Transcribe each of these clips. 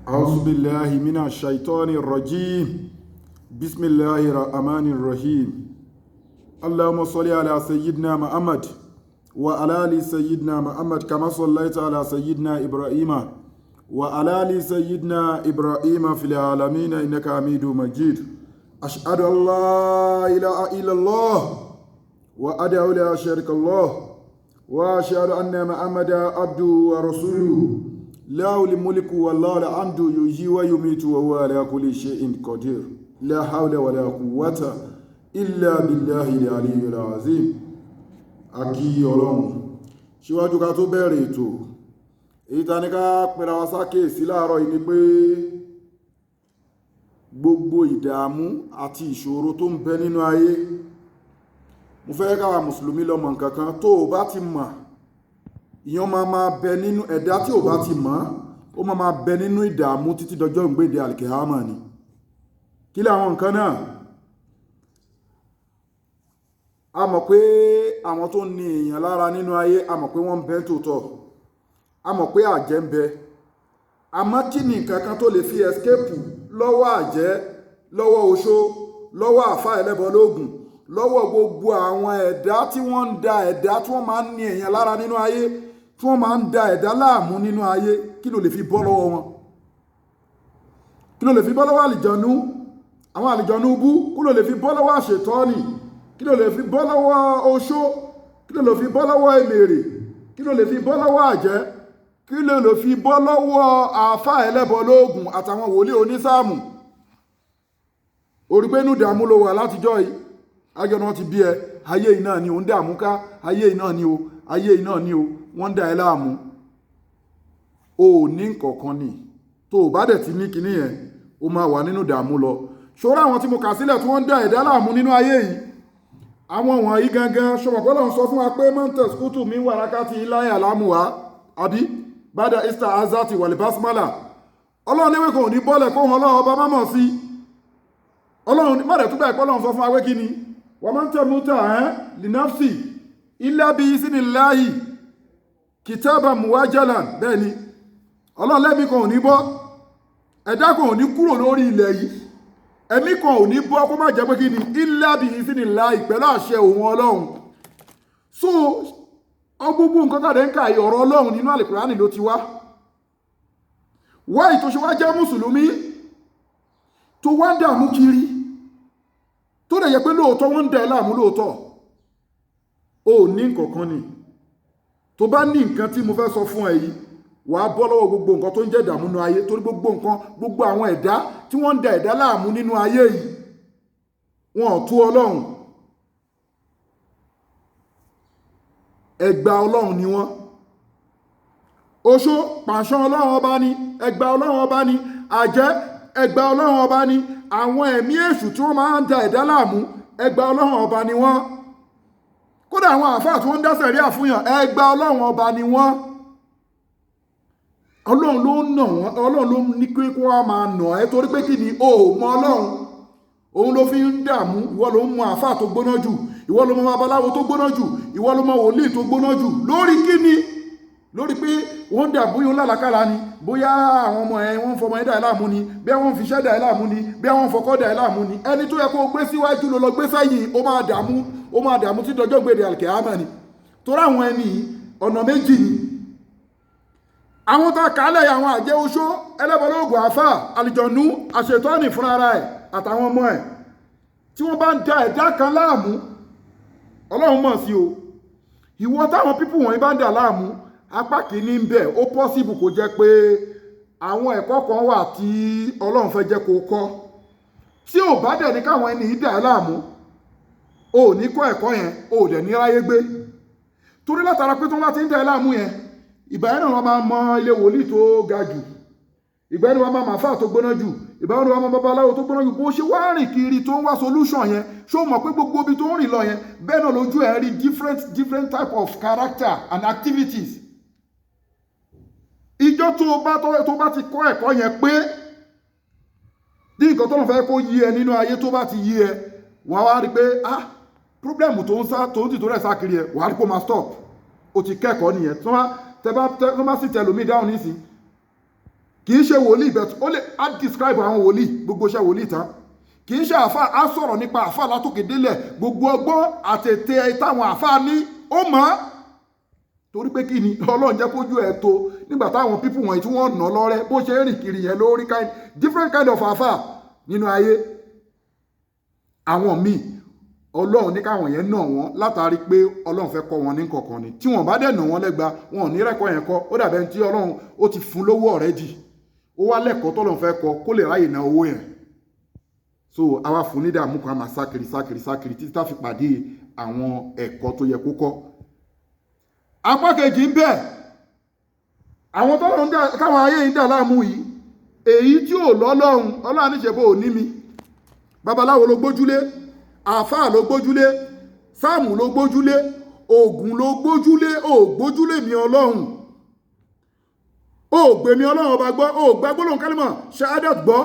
أعوذ بالله من الشيطان الرجيم. بسم الله الرحمن الرحيم. اللهم صل على سيدنا محمد وعلى آل سيدنا محمد كما صليت على سيدنا إبراهيم وعلى آل سيدنا إبراهيم في العالمين إنك حميد مجيد. أشهد أن لا إله إلا الله وأدعو لا شريك الله وأشهد أن محمدا عبده ورسوله له الملك والله الحمد يحيي ويميت وهو على كل شيء قدير لا حول ولا قوة إلا بالله العلي العظيم. Akí Ọlọ́run síwájú ká tó bẹ̀rẹ̀ ètò èyí ta ní ká pẹ̀lú àwọn sákèsí láàárọ̀ yìí ni pé gbogbo ìdààmú àti ìṣòro tó ń bẹ nínú ayé, mo fẹ́ káwa mùsùlùmí lọ mọ̀ nǹkan kan. Tó o bá ti mọ̀, ìyẹn máa bẹ nínú ẹ̀dá tí ò bá ti mọ̀, ó máa bẹ nínú ìdààmú títí dọjọ́ ìgbéde àlìkìyámà ni. Kí làwọn nǹkan náà? A mọ̀ pé àwọn tó ní èèyàn lára nínú ayé, a mọ̀ pé wọ́n ń bẹ tòótọ́, a mọ̀ pé àjẹ́ ń bẹ. Àmọ́ kí ni nǹkan kan tó lè fi escape lọ́wọ́ àjẹ́, lọ́wọ́ oṣó, lọ́wọ́ àfá ẹlẹ́bọ lóògùn, lọ́wọ́ gbogbo àwọn ẹ̀dá tí wọ́n ń da ẹ̀dá tí wọ́n máa ń ní èèyàn lára nínú ayé, tí wọ́n máa ń da ẹ̀dá láàmú nínú ayé? Kí ló lè fi bọ́ lọ́wọ́ wọn? Kí ló lè fi bọ́ lọ́wọ́ àlìjọ̀nú, àwọn àlìjọ̀nú bú? Kí ló lè fi bọ́ lọ́wọ́ àṣetọ́nì? Kí ló lè fi bọ́ lọ́wọ́ oṣó? Kí ló lè fi bọ́ lọ́wọ́ èmèrè? Kí ló lè fi bọ́ lọ́wọ́ àjẹ́? Kí ló lè fi bọ́ lọ́wọ́ àfá ẹlẹ́bọ lóògùn àtàwọn wòlíì onísáàmù? Orí pé inú ìdààmú ló wà látijọ́ yìí, ajọ́ náà ti bí ẹ, ayé iná ni ò ń dààmú ká, ayé iná ni o, ayé iná ni o, wọ́n ń dà ẹ́ láàmú. O ò ní nǹkankan ni, tó o bá dẹ̀ ti ní kinní yẹn, o máa wà nínú ìdààmú lọ. Ṣọ́ra àwọn tí mo kà sílẹ̀ tí wọ́n ń dà ẹ̀dá láàmú nínú ayé yìí, àwọn wọ̀nyí gangan ṣọmọ̀pọ́lọ̀ ń sọ fún wa pé montes kutu mi wà rákàtí iláyà lámùwá àbí bada ista azati wàlì basmala. Ọlọ́run níwé kan ò ní bọ́lẹ̀ kó wọn ọlọ́run ọba mámọ̀ sí. Ọlọ́run mọ̀rẹ̀ tó báyìí pọ́lọ̀ ń sọ fún wa pé kí ni wọ́n máa ń tẹ̀ múta linafsi illa bi isnillahi kitaba muwajalan. bẹ́ẹ̀ ni Ọlọ́run lẹ́mí kan ò ní bọ́, ẹ̀dá kan ò ní kúrò lórí ilẹ̀ yìí, ẹ̀mí kan ò ní bọ́ kó má jẹ́ pé kí ni illa bi isnillahi, pẹ̀lú àṣẹ òun Ọlọ́run. So gbogbo nǹkan tàbí ń ka ọ̀rọ̀ Ọlọ́run nínú Àlùkùránì ló ti wá. Wáyé tó ṣe wá jẹ́ mùsùlùmí tó wá ń dààmú kiri, tó dẹ̀ yẹ pé lóòótọ́ wọ́n ń dà ẹ́ láàmú lóòótọ́, ó ní nǹkankan ni. Tó bá ní nǹkan tí mo fẹ́ sọ fún ẹ yìí, wàá bọ́ lọ́wọ́ gbogbo nǹkan tó ń jẹ́ ìdààmú nínú ayé, torí gbogbo nǹkan, gbogbo àwọn ẹ̀dá tí wọ́n ń dà ẹ̀dá láàmú nínú ayé yìí, wọn ò tú Ọlọ́run. Ẹgbà Ọlọ́run ni wọ́n. Oṣó pàṣán Ọlọ́run ọba ni, ẹgbà Ọlọ́run ọba ni, àjẹ́ ẹgbà Ọlọ́run ọba ni, àwọn ẹ̀mí èṣù tí wọ́n máa ń da ẹ̀dá láàmú ẹgbà Ọlọ́run ọba ni wọ́n. Kódà àwọn àfáà tí wọ́n ń dá sẹ̀ríà fún yàn, ẹgbà Ọlọ́run ọba ni wọ́n. Ọlọ́run ló ń nà wọ́n, Ọlọ́run ló ní pé kó wá máa nà ẹ́, torí pé kí ni o ò mọ Ọlọ́run. Òun ló fi ń dààmú, ìwọ ló ń mọ àfáà tó gbóná jù, ìwọ ló mọ babaláwo tó gbóná jù, ìwọ ló mọ wòlíì tó gbóná jù. Lórí kí ni? Lórí pé wọ́n ń dà bóyá ó lálàkàlà ni, bóyá àwọn ọmọ ẹ̀ wọ́n ń fọmọ ẹ̀ dà ẹ́ láàmú ni, bí wọ́n fi iṣẹ́ dà ẹ́ láàmú ni, bí wọ́n fọkọ́ dà ẹ́ láàmú ni. Ẹni tó yẹ kó gbé síwájú ló lọ gbé sẹ́yìn, ó máa dààmú tí dọjọ́ gbèdé àlìkìyámà ni. Torí àwọn ẹni ọ̀nà méjì ni. Àwọn tá a kálẹ̀ àwọn àjẹ́ oṣó, ẹlẹ́bọlóògùn àfà, àlìjọ̀nú, àṣetọ́nì fúnra ara ẹ̀ àtàwọn ọmọ ẹ̀, tí wọ́n bá ń da ẹ̀dá kan láàmú, Ọlọ́run mọ̀ sí o. Ìwọ táwọn pípù wọ̀nyí bá ń dà láàmú, apá kìíní ń bẹ, ó pọ́síbù kó jẹ́ pé àwọn ẹ̀kọ́ kan wà tí Ọlọ́run fẹ́ jẹ́ kó kọ́. Tí ò bá dẹ̀ ní káwọn ẹni dà láàmú, o ò ní kọ́ ẹ̀kọ́ yẹn, o ò dẹ̀ ní ráyé gbé. Torí látara pé tó wọ́n ti ń dà láàmú yẹn, ìgbà yẹn náà wọ́n máa mọ ilé wòlíì tó ga jù, ìgbà yẹn wọ́n máa mọ àfáà tó gbóná jù, ìgbà yẹn wọ́n máa mọ babaláwo tó gbóná jù. Bó ṣe wá rìn kiri tó ń wá solution yẹn, ṣó mọ̀ pé gbogbo ibi tó ń rìn lọ yẹn, bẹ́ẹ̀ náà lójú ẹ̀ rí different type of character and activities. Ìjọ tó bá ti kọ́ ẹ̀kọ́ yẹn pé ní nǹkan tó ń fẹ́ kó yí ẹ nínú ayé, tó bá ti yí ẹ, wàá wá rí pé problem tó ń tìtò rẹ̀ sá kiri ẹ, wàá rí pé ó máa stop. O ti kẹ́kọ̀ọ́ nìyẹn. Tó bá sì tẹlòmí dáhùn nísìn, kì í ṣe wòlíì bẹ́ẹ̀ ó lè á describe àwọn wòlíì gbogbo iṣẹ́ wòlíì tán, kì í ṣe àfà á sọ̀rọ̀ nípa àfà látòkè délẹ̀ gbogbo ọgbọ́n àtètè táwọn àfà ní ó mọ̀ torí pé kí ni Ọlọ́run jẹ́ kójú ẹ̀ tó nígbà táwọn pípù wọ̀nyí tí wọ́n nà lọ́rẹ́ bó ṣe rìn kiri yẹn lórí different kind of àfà nínú ayé. Àwọn míì Ọlọ́run ní káwọn yẹn nà wọ́n látàrí pé Ọlọ́run fẹ́ kọ́ wọn ní kọ̀ọ̀kan ni tí wọ́n bá dẹ̀ nà wọ́n lẹ́gba wọn ò ní rẹ́kọ̀ọ́ yẹn kọ́ ó dàbẹ̀ tí Ọlọ́run ó ti fún lówó already ó wá lẹ́kọ̀ọ́ tọ́lọ́run fẹ́ kọ́ kó lè ráyè ná owó yẹn. So àwa fún ní dààmú kan máa sákiri títí tá fi pàdé àwọn ẹ̀kọ́ tó yẹ kó kọ́. Apá kejì ń bẹ àwọn tọ́lọ́run káwọn ayé yìí dà láàmú yìí èyí tí ò lọ́lọ́run Ọlọ́run níṣẹ́ bó ò ní mi babaláwo ló gbójúlé àfáà ló gbójúlé sáàmù ló gbójúlé ògùn ló gbójúlé ò gbójúlé mi Ọlọ́run ò gbé mi Ọlọ́run ọba gbọ́ ò gbá gbólóhùn kálímọ̀ ṣáádàt gbọ́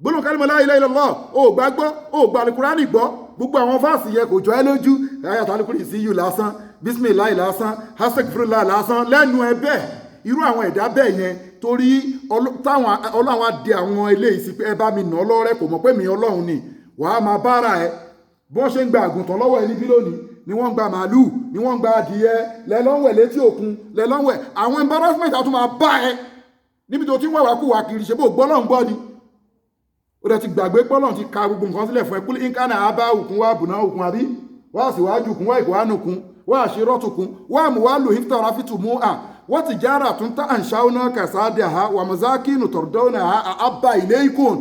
gbólóhùn kálímọ̀ la ilaha illallah ò gbá gbọ́ ò gbá alukurani gbọ́ gbogbo àwọn fáàsì yẹ kò jọ ẹ́ lójú ayat alukuri sí yù lásán bismillah lásán astaghfirullah lásán lẹ́nu ẹ bẹ́ẹ̀ irú àwọn ẹ̀dá bẹ́ẹ̀ yẹn torí táwọn Ọlọ́run á dé àwọn eléyìí sí pé ẹ bá mi nà lọ́rẹ́ kò mọ̀ pé mi Ọlọ́run ni wàá máa bára ẹ bọ́n ṣe ń gba àgùntàn lọ́wọ́ ẹni bí lónìí ni wọ́n ń gba màálù ni wọ́n ń gba adìyẹ lẹ́lọ́wẹ̀ létí òkun lẹ́lọ́wẹ̀ àwọn embarrassment àtún máa bá ẹ níbi tó ti ń wàwá kú wà kiri ṣe bó gbọ́lọ́n gbọ́ ni ó dẹ̀ ti gbàgbé gbọ́lọ́n ti ka gbogbo nǹkan sílẹ̀ fún ẹ kúlẹ̀ nkánà àbá òkun wà bùnà òkun àbí wà síwájú òkun wà ìkọ̀wánu òkun wà àṣírọ́tù òkun wà mú wà lò hìtọ̀ ráfìtù mú à wọ́n ti jára tún tá àǹṣáwọ́nà kàsáàdì àhá wà mọ̀zákìnù tọ̀rọ̀dọ́nà àbá ilé ikùn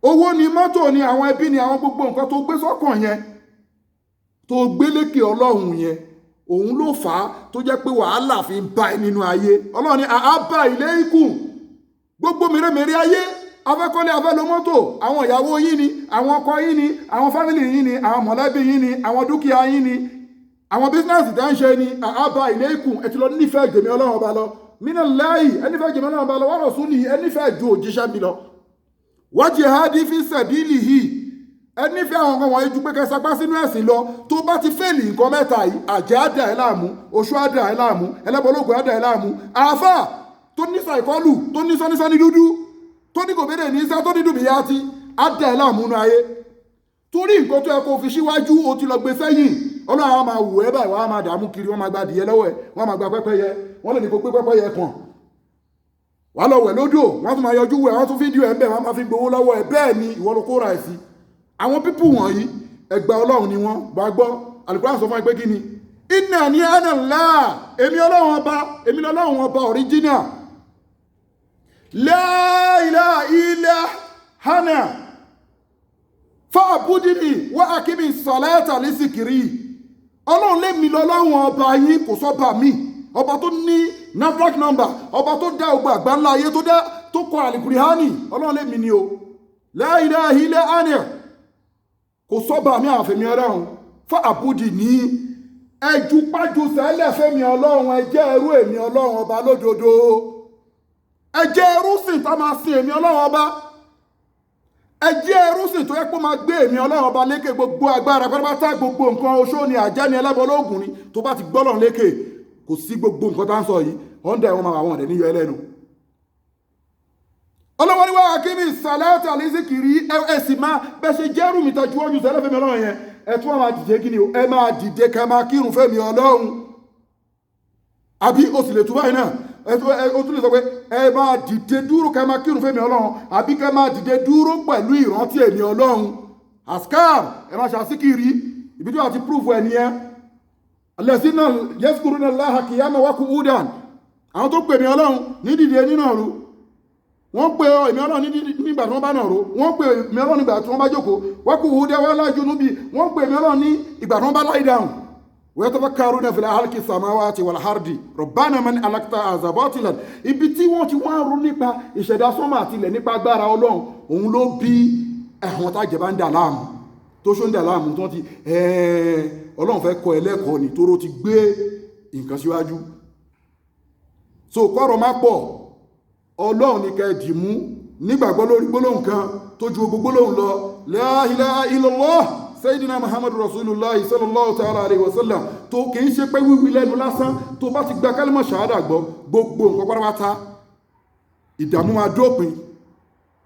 owó ni mọ́tò ni àwọn ẹbí ni àwọn gbogbo nǹkan tó gbé sọ́kàn yẹn tó gbé lékè Ọlọ́run yẹn òun ló fà á tó jẹ́ pé wàhálà fi ń bá ẹ nínú ayé. Ọlọ́run ni àbá ilé ikùn gbogbo mèremère ayé afẹ́kọ́lé afẹ́lo mọ́tò àwọn ìyàwó yín ni àwọn ọkọ yín ni àwọn fámìlì yín ni àwọn mọ̀lẹ́bí yín ni àwọn dúkìá yín ni àwọn bísínẹ́sì tẹ́ ń ṣe ni àbá ilé ikùn ẹ ti lọ nífẹ̀ẹ́ jèmi Ọlọ́run ọba lọ mínà láàyè ẹnífẹ̀ẹ́ jèmi Ọlọ́run ọba lọ wọ́n rọ̀ sún nìyí ẹnífẹ̀ẹ́ ju òjíṣẹ́ mi lọ wa jihadi fi sabilihi ẹnífẹ̀ẹ́ àwọn kan wọ̀nyí ju pé kẹsàpá sínú ẹ̀sìn lọ tó bá ti fẹ́ẹ̀lì nǹkan mẹ́ta yìí àjẹ́ àdà ẹ̀ láàmú oṣù àdà ẹ̀ láàmú ẹlẹ́bọ̀lógún àdà ẹ̀ láàmú àáfà tó ní sàìkọ́lù tó ní sọ́nísọ́ní dúdú tó ní kòbédè ní sá tó ní dùbìyàtì àdà ẹ̀ láàmú nú ayé torí nǹkan tó yẹ kó fi síwájú o ti lọ gbé sẹ́yìn Ọlọ́run á máa wù ẹ́ báyìí wọ́n á máa dààmú kiri wọ́n máa gba adìyẹ lọ́wọ́ ẹ̀ wọ́n máa gba pẹ́pẹ́yẹ wọ́n lè ní kó pé pẹ́pẹ́yẹ kan wà lọ wẹ̀ lódò wọ́n tún máa yọjú wẹ̀ wọ́n tún fídíò ẹ̀ ń bẹ̀ wọ́n máa fi gbowó lọ́wọ́ ẹ̀ bẹ́ẹ̀ ni ìwọ ló kóra ẹ̀ sí àwọn pípù wọ̀nyí ẹgbà Ọlọ́run ni wọ́n bá gbọ́ Al-Qur'an sọ fún ẹ pé kí ni inna ni ana Allah èmi Ọlọ́run ọba original la ilaha illa ana fa'budni wa aqimi salata li zikri Ọlọ́run lèmi lọ́lọ́run ọba yín kò sọ́ba mi ọba tó ní NAFDAC number ọba tó dá ogbà àgbáńlá ayé tó kọ àlìkùrìhánì Ọlọ́run lèmi ni o la ilaha illa ana kò sọ́ba mi àfẹ́mi Ọlọ́run fa'budni ẹjú pájú sẹ́lẹ̀ fẹ́mi Ọlọ́run ẹ jẹ́ ẹrú èmi Ọlọ́run ọba lódodo ẹ jẹ́ ẹrú sìn tá máa sin èmi Ọlọ́run ọba ẹ jẹ́ ẹrúsìn tó yẹ kó máa gbé èmi Ọlọ́run ọba lékè gbogbo agbára pátápátá gbogbo nǹkan oṣó ni àjẹ́ ni ẹlẹ́bọlóògùn ni tó bá ti gbọ́lọ̀ lékè kò sí gbogbo nǹkan tá ń sọ yìí ọ̀ndà ẹ̀wọ̀n máa wọ̀n dẹ̀ níyọ ẹlẹ́nu. Ọlọ́run ní wàá kí mi sàlẹ́tà lẹ́sìkìrì ẹ̀sìn máa bẹ́ẹ̀ ṣe jẹ́rù mi tọ́jú ojú sẹ́lẹ̀ fẹ́mi Ọlọ́run yẹn ẹ tún máa dìde kí ni o ẹ máa dìde ká máa kírun fẹ́mi Ọlọ́run àbí o sì lè tú báyìí náà ó tún lè sọ pé ẹ máa dìde dúró ká máa kírun fẹ́mi Ọlọ́run àbí ká máa dìde dúró pẹ̀lú ìrántí èmi Ọlọ́run askar ẹ máa ṣàṣíkiri ibi tí wọ́n ti prúfù ẹ̀ nìyẹn alladhina yazkuruna Allaha qiyaman wa qu'udan àwọn tó pè mí Ọlọ́run ní dìde nínú ọ̀rú wọ́n pè èmi Ọlọ́run nígbà tí wọ́n bá nàró wọ́n pè èmi Ọlọ́run nígbà tí wọ́n bá jókòó wa qu'udan wa ala junubi wọ́n pè èmi Ọlọ́run ní ìgbà tí wọ́n bá lie down ويتفكرون في خلق السماوات والارض ربنا من خلقت هذا باطلا ibi tí wọ́n ti wá ronú nípa ìṣẹ̀dá sánmà àti ilẹ̀ nípa agbára Ọlọ́run òun ló bí ẹ̀wọ̀n tá jẹba ń dà láàmú tó ṣó ń dà láàmú tó ti Ọlọ́run fẹ́ kọ́ ẹlẹ́kọ̀ọ́ ni tóró ti gbé nǹkan síwájú so kọ́rọ̀ má pọ̀ Ọlọ́run ní kẹ́ dìmú nígbàgbọ́ lórí gbólóhùn kan tó ju gbogbo gbólóhùn lọ la ilaha illallah Sayyidina Muhammadu Rasulullah sallallahu ta'ala alayhi wa sallam tó kìí ṣe pé wíwí lẹ́nu lásán tó bá ti gba kálímọ̀ ṣàhádà gbọ́ gbogbo nǹkan pátápátá ìdààmú máa dópin.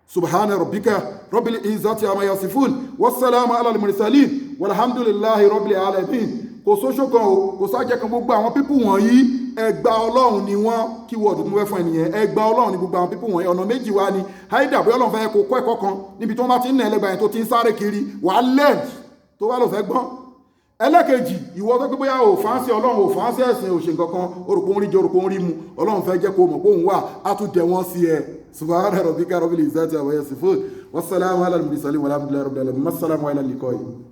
Subhana rabbika rabbil izzati amma yasifun wassalamu ala al-mursalin walhamdulillahi rabbil alamin. Kò sóṣó kan o, kò sájẹ́ kan, gbogbo àwọn pípù wọ̀nyí ẹgbà ọlọ́run ni wọ́n, kí wọ́ọ̀dù mú fẹ́ fún ẹnìyẹn, ẹgbà ọlọ́run ni gbogbo àwọn pípù wọ̀nyí. Ọ̀nà méjì wá ni haida bóyá ọlọ́run fẹ́ kó kọ́ ẹ̀kọ́ kan níbi tó bá ti ń nà ẹlẹ́gbà yẹn tó ti ń sáré kiri, wàá lẹ́ẹ̀d tó wá lọ fẹ́ gbọ́n. Ẹlẹ́kejì, ìwọ tó pé bóyá ò fáńsì ọlọ́run, ò fáńsì ẹ̀sìn, ò ṣe nǹkan kan, orúkọ orí jẹ orúkọ orí mu, ọlọ́run fẹ́ jẹ́ kó mọ̀ pé òun wà á tún dẹ̀ wọ́n sí ẹ. Subhana rabbika rabbil izzati amma yasifun wassalamu ala al-mursalin walhamdulillahi rabbil alamin. Assalamu ala liqa'i.